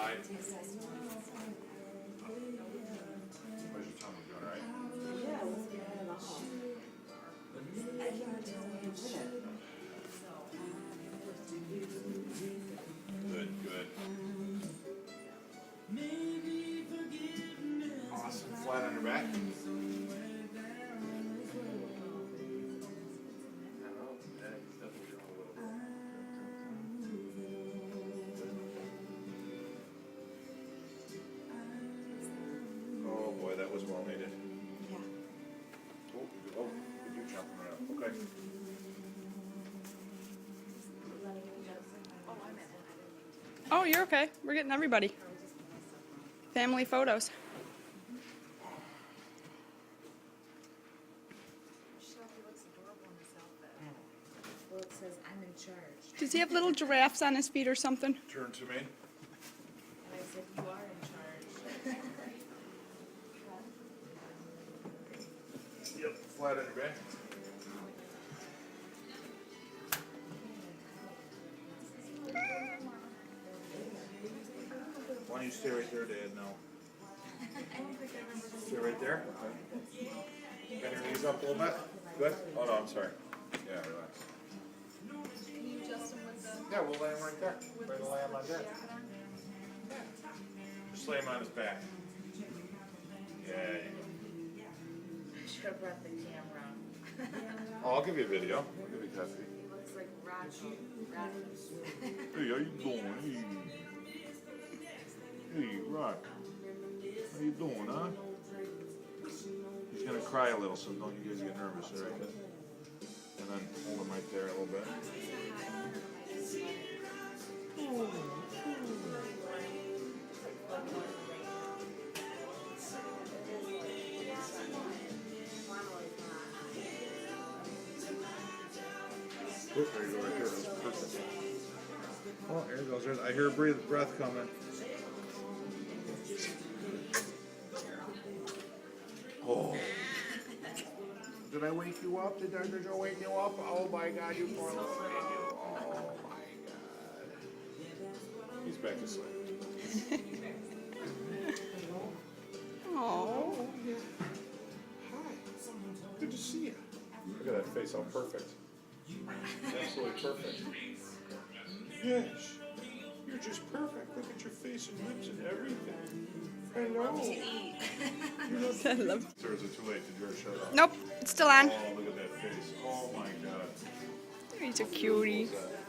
side. How's your tummy? You alright? Yeah, let's get it off. I can't tell when you did it. Good, good. Awesome. Flat on your back. Oh boy, that was well needed. Yeah. Oh, you're jumping right up. Okay. Oh, you're okay. We're getting everybody. Family photos. Well, it says I'm in charge. Does he have little giraffes on his feet or something? Turn to me. And I said, you are in charge. Yep. Flat on your back. Why don't you stay right there, Dad? No. Stay right there. Okay. Bend your knees up a little bit. Good. Oh no, I'm sorry. Yeah, relax. Can you adjust him with the... Yeah, we'll lay him right there. We're gonna lay him on that. Just lay him on his back. Yeah. Should have brought the camera. Oh, I'll give you a video. I'll give you a copy. He looks like Rocky. Hey, how you doing? Hey, Rock. How you doing, huh? He's gonna cry a little, so don't you guys get nervous, all right? And then hold him right there a little bit. Oh, there you go, right there. That's perfect. Oh, there it goes. I hear a breath coming. Oh. Did I wake you up? Did Dr. Joe wake you up? Oh my God, you poor little baby. Oh my God. He's back to sleep. Oh. Hi. Good to see you. Look at that face, how perfect. Absolutely perfect. Yes. You're just perfect. Look at your face and lips and everything. Hello. I love. Or is it too late? Did yours shut off? Nope, it's still on. Oh, look at that face. Oh my God. He's a cutie. What was that?